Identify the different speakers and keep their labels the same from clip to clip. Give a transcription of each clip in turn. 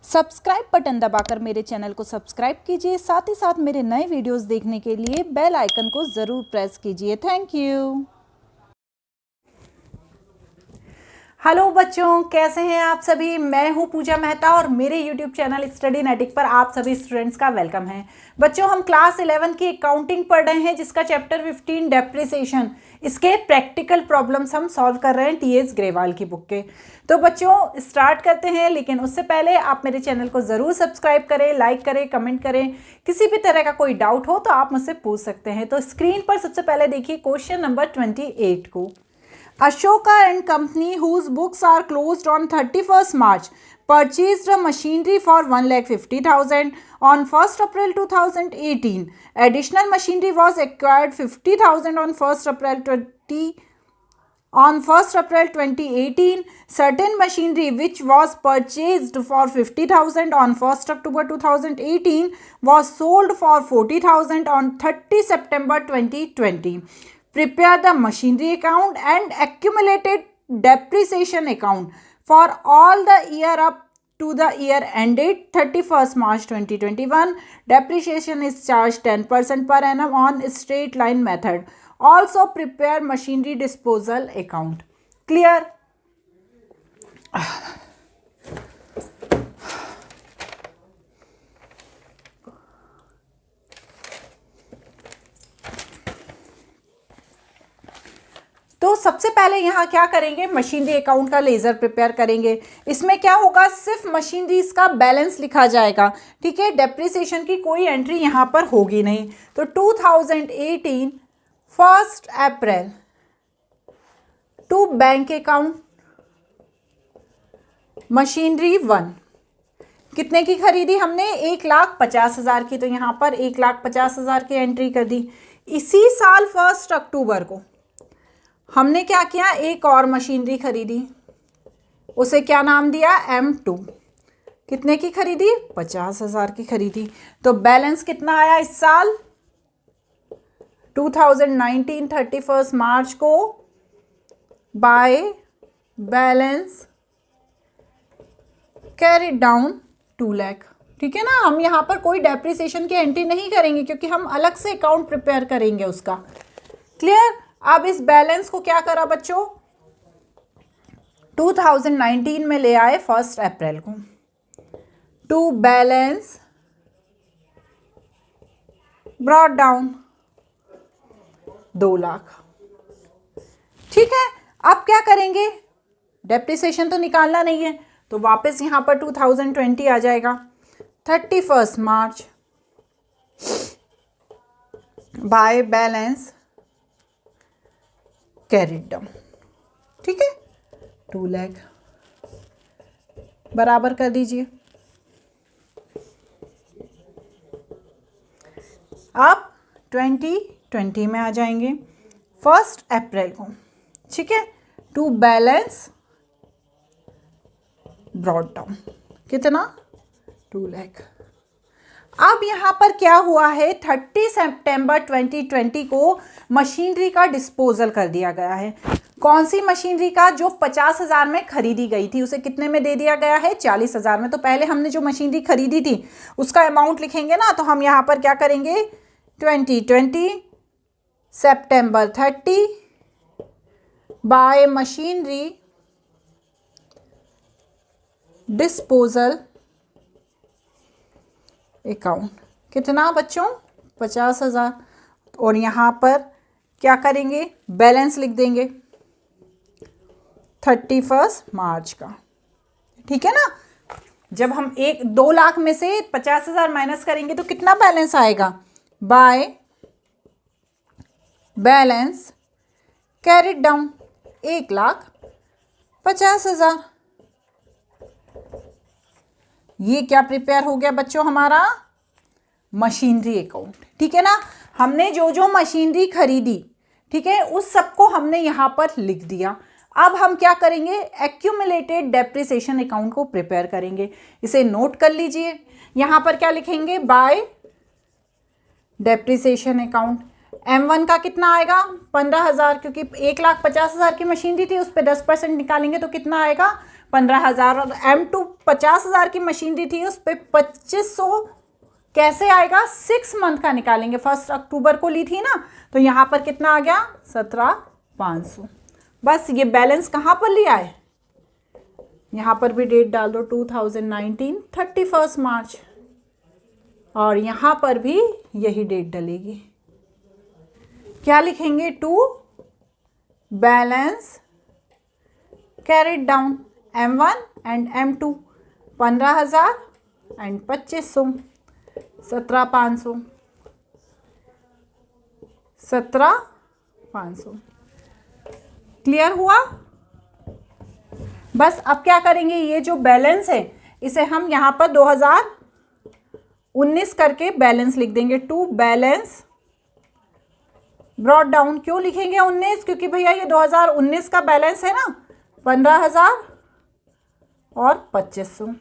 Speaker 1: Subscribe button दबाकर मेरे channel को सब्सक्राइब कीजिए, साथ ही साथ मेरे नए वीडियोस देखने के लिए बेल आइकन को ज़रूर प्रेस कीजिए। Thank you. हेलो बच्चों, कैसे हैं आप सभी। मैं हूं पूजा मेहता और मेरे यूट्यूब चैनल स्टडीनेटिक पर आप सभी स्टूडेंट्स का वेलकम है। बच्चों, हम क्लास 11 की अकाउंटिंग पढ़ रहे हैं, जिसका चैप्टर 15 डेप्रिसिएशन, इसके प्रैक्टिकल प्रॉब्लम्स हम सॉल्व कर रहे हैं टीएस ग्रेवाल की बुक के। तो बच्चों स्टार्ट करते हैं, लेकिन उससे पहले आप मेरे चैनल को ज़रूर सब्सक्राइब करें, लाइक करें, कमेंट करें। किसी भी तरह का कोई डाउट हो तो आप मुझसे पूछ सकते हैं। तो स्क्रीन पर सबसे पहले देखिए क्वेश्चन नंबर 28 को। Ashoka and company, whose books are closed on 31st March, purchased a machinery for 1,50,000 on 1st April 2018. Additional machinery was acquired 50,000 on 1st April 2018. Certain machinery which was purchased for 50,000 on 1st October 2018 was sold for 40,000 on 30 September 2020. Prepare the machinery account and accumulated depreciation account for all the year up to the year ended 31st March 2021. Depreciation is charged 10% per annum on straight line method. Also prepare machinery disposal account. Clear? तो सबसे पहले यहाँ क्या करेंगे, machinery account का laser prepare करेंगे। इसमें क्या होगा, सिर्फ मशीनरीज का बैलेंस लिखा जाएगा, ठीक है। डेप्रिसिएशन की कोई एंट्री यहाँ पर होगी नहीं। तो 2018 1st April to bank account machinery 1 कितने की खरीदी हमने, 1,50,000 की। तो यहाँ पर 1,50,000 की एंट्री कर दी। इसी साल 1 अक्टूबर को हमने क्या किया, एक और मशीनरी खरीदी, उसे क्या नाम दिया, M2। कितने की खरीदी, 50,000 की खरीदी। तो बैलेंस कितना आया इस साल 2019 31 मार्च को, by balance carry down 2 lakh, ठीक है ना। हम यहाँ पर कोई डेप्रिसिएशन की एंट्री नहीं करेंगे, क्योंकि हम अलग से अकाउंट प्रिपेयर करेंगे उसका। क्लियर। अब इस बैलेंस को क्या करा बच्चों, 2019 में ले आए 1 अप्रैल को, to balance brought down 2 lakh, ठीक है। अब क्या करेंगे, डेप्रिसिएशन तो निकालना नहीं है, तो वापस यहां पर 2020 आ जाएगा। 31 March by balance carried down, ठीक है, 2 लाख बराबर कर दीजिए। अब 2020 में आ जाएंगे 1 अप्रैल को, ठीक है, टू बैलेंस ब्रॉट डाउन कितना, 2 लाख। अब यहाँ पर क्या हुआ है, 30 सितंबर 2020 को मशीनरी का डिस्पोजल कर दिया गया है। कौन सी मशीनरी का, जो 50,000 में खरीदी गई थी, उसे कितने में दे दिया गया है, 40,000 में। तो पहले हमने जो मशीनरी खरीदी थी उसका अमाउंट लिखेंगे ना, तो हम यहाँ पर क्या करेंगे, 2020 सितंबर 30 बाय मशीनरी डिस्पोजल अकाउंट कितना बच्चों, 50,000। और यहाँ पर क्या करेंगे, बैलेंस लिख देंगे 31 मार्च का, ठीक है ना। जब हम 2 लाख में से 50,000 माइनस करेंगे तो कितना बैलेंस आएगा, बाय बैलेंस कैरिड डाउन 1,50,000। ये क्या प्रिपेयर हो गया बच्चों, हमारा मशीनरी अकाउंट, ठीक है ना। हमने जो जो मशीनरी खरीदी, ठीक है, उस सबको हमने यहां पर लिख दिया। अब हम क्या करेंगे, एक्यूमुलेटेड डेप्रिसिएशन अकाउंट को प्रिपेयर करेंगे। इसे नोट कर लीजिए। यहां पर क्या लिखेंगे, बाय डेप्रिसिएशन अकाउंट। M1 का कितना आएगा, 15,000, क्योंकि 1,50,000 की मशीनरी थी, उस पर 10% निकालेंगे तो कितना आएगा, 15,000, और M2 50,000 की मशीनरी थी, उस पर 2500 कैसे आएगा, 6 मंथ का निकालेंगे, 1 अक्टूबर को ली थी ना, तो यहाँ पर कितना आ गया 17,500। बस ये बैलेंस कहाँ पर लिया है, यहाँ पर भी डेट डाल दो 2019 31 मार्च, और यहाँ पर भी यही डेट डलेगी। क्या लिखेंगे, to balance carried down M1 and M2, 15,000 and 2500, 17,500, 17,500। Clear हुआ। बस अब क्या करेंगे, ये जो बैलेंस है इसे हम यहाँ पर 2019 करके बैलेंस लिख देंगे, टू बैलेंस ब्रॉट डाउन। क्यों लिखेंगे 19, क्योंकि भैया ये 2019 का बैलेंस है ना, 15,000 और 2500,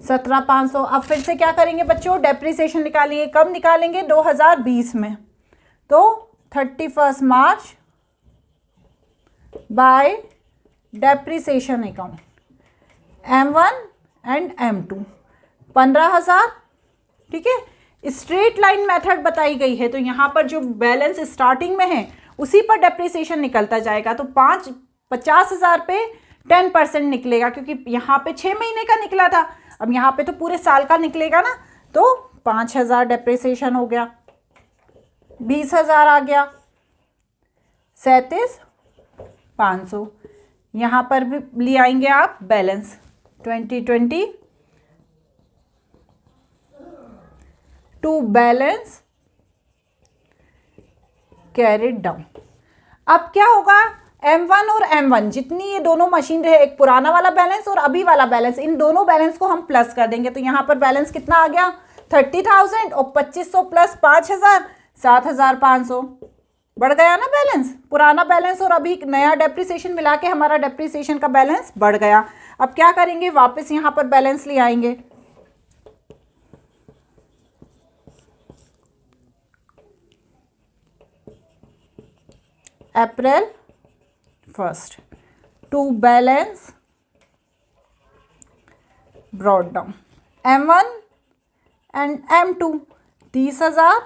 Speaker 1: 17,500। अब फिर से क्या करेंगे बच्चों, डेप्रिसिएशन निकालेंगे। कब निकालेंगे, 2020 में, तो 31 March by depreciation account M1 and M2, 15,000। ठीक है, स्ट्रेट लाइन मेथड बताई गई है, तो यहाँ पर जो बैलेंस स्टार्टिंग में है उसी पर डेप्रिसिएशन निकलता जाएगा, तो 50,000 पे 10% निकलेगा, क्योंकि यहाँ पे 6 महीने का निकला था, अब यहाँ पे तो पूरे साल का निकलेगा ना, तो 5,000 डेप्रिसिएशन हो गया, 20,000 आ गया, 37,500। यहाँ पर भी ले आएंगे आप balance 2020 to balance carried down. अब क्या होगा, M1 और M1 जितनी ये दोनों मशीन रहे, एक पुराना वाला बैलेंस और अभी वाला बैलेंस, इन दोनों बैलेंस को हम प्लस कर देंगे, तो यहाँ पर बैलेंस कितना आ गया 30,000 और 2500 प्लस 5,000, 7,500। बढ़ गया ना बैलेंस, पुराना बैलेंस और अभी नया डेप्रिसिएशन मिला के हमारा डेप्रिसिएशन का बैलेंस बढ़ गया। अब क्या करेंगे, वापस यहाँ पर बैलेंस ले आएंगे, April 1 to balance brought down M1 and M2, 30,000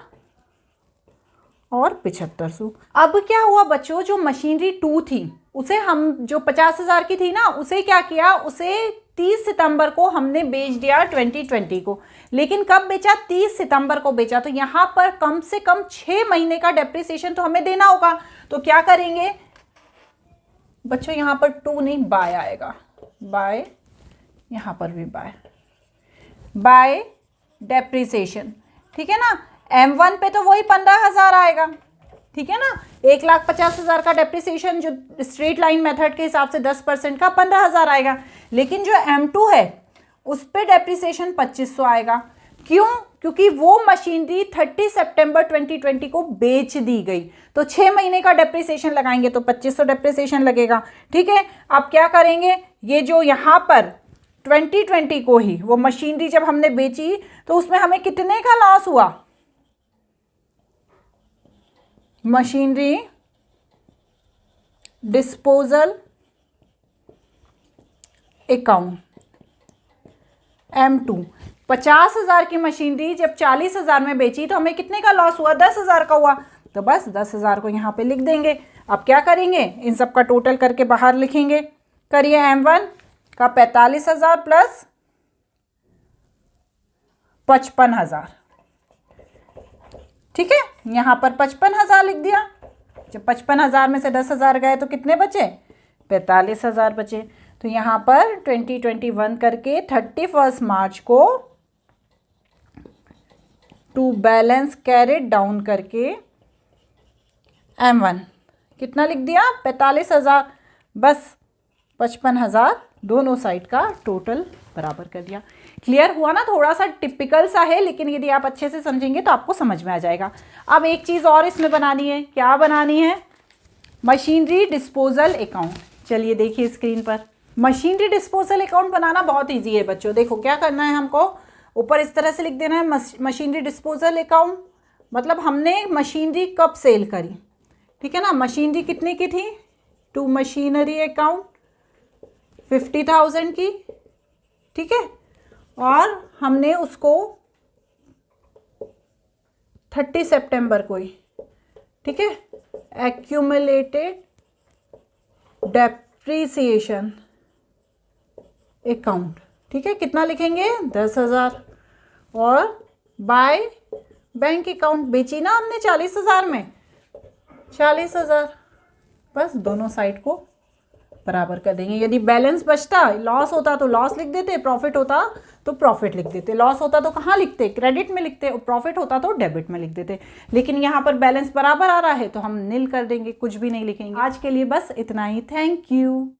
Speaker 1: और 7,500। अब क्या हुआ बच्चों, जो मशीनरी 2 थी उसे हम, जो 50,000 की थी ना, उसे क्या किया, उसे 30 सितंबर को हमने बेच दिया 2020 को। लेकिन कब बेचा, 30 सितंबर को बेचा, तो यहाँ पर कम से कम 6 महीने का डेप्रिसिएशन तो हमें देना होगा। तो क्या करेंगे बच्चों, यहाँ पर 2 नहीं बाय आएगा, बाय, यहाँ पर भी बाय डेप्रिसिएशन। ठीक है ना, M1 पे तो वही 15,000 आएगा, ठीक है ना, 1,50,000 का डेप्रिसिएशन जो स्ट्रेट लाइन मेथड के हिसाब से 10% का 15,000 आएगा। लेकिन जो M2 है उस पे डेप्रिसिएशन 2,500 आएगा। क्यों, क्योंकि वो मशीनरी 30 सितंबर 2020 को बेच दी गई, तो 6 महीने का डेप्रिसिएशन लगाएंगे तो 2,500 डेप्रिसिएशन लगेगा। ठीक है, अब क्या करेंगे, ये जो यहाँ पर 2020 को ही वो मशीनरी जब हमने बेची तो उसमें हमें कितने का लॉस हुआ, मशीनरी डिस्पोजल अकाउंट M2, 50,000 की मशीनरी जब 40,000 में बेची तो हमें कितने का लॉस हुआ, 10,000 का हुआ, तो बस 10,000 को यहाँ पे लिख देंगे। अब क्या करेंगे, इन सब का टोटल करके बाहर लिखेंगे। करिए, M1 का 45,000 प्लस 55,000, ठीक है, यहाँ पर 55,000 लिख दिया। जब 55,000 में से 10,000 गए तो कितने बचे, 45,000 बचे। तो यहाँ पर 2021 करके 31 मार्च को टू बैलेंस कैरिड डाउन करके M1 कितना लिख दिया, 45,000, बस 55,000 दोनों साइड का टोटल बराबर कर दिया। क्लियर हुआ ना, थोड़ा सा टिपिकल सा है, लेकिन यदि आप अच्छे से समझेंगे तो आपको समझ में आ जाएगा। अब एक चीज़ और इसमें बनानी है, क्या बनानी है, मशीनरी डिस्पोजल अकाउंट। चलिए देखिए स्क्रीन पर, मशीनरी डिस्पोजल अकाउंट बनाना बहुत ईजी है बच्चों। देखो क्या करना है, हमको ऊपर इस तरह से लिख देना है, मशीनरी डिस्पोजल अकाउंट, मतलब हमने मशीनरी कब सेल करी, ठीक है ना, मशीनरी कितने की थी, टू मशीनरी अकाउंट 50,000 की, ठीक है, और हमने उसको 30 सितंबर को ही, ठीक है, एक्यूमुलेटेड डेप्रीसिएशन अकाउंट, ठीक है, कितना लिखेंगे 10,000। और बाय बैंक अकाउंट बेची ना हमने 40,000 में, 40,000, बस दोनों साइड को बराबर कर देंगे। यदि बैलेंस बचता, लॉस होता तो लॉस लिख देते, प्रॉफिट होता तो प्रॉफिट लिख देते। लॉस होता तो कहाँ लिखते, क्रेडिट में लिखते, और प्रॉफिट होता तो डेबिट में लिख देते। लेकिन यहाँ पर बैलेंस बराबर आ रहा है तो हम निल कर देंगे, कुछ भी नहीं लिखेंगे। आज के लिए बस इतना ही। Thank you.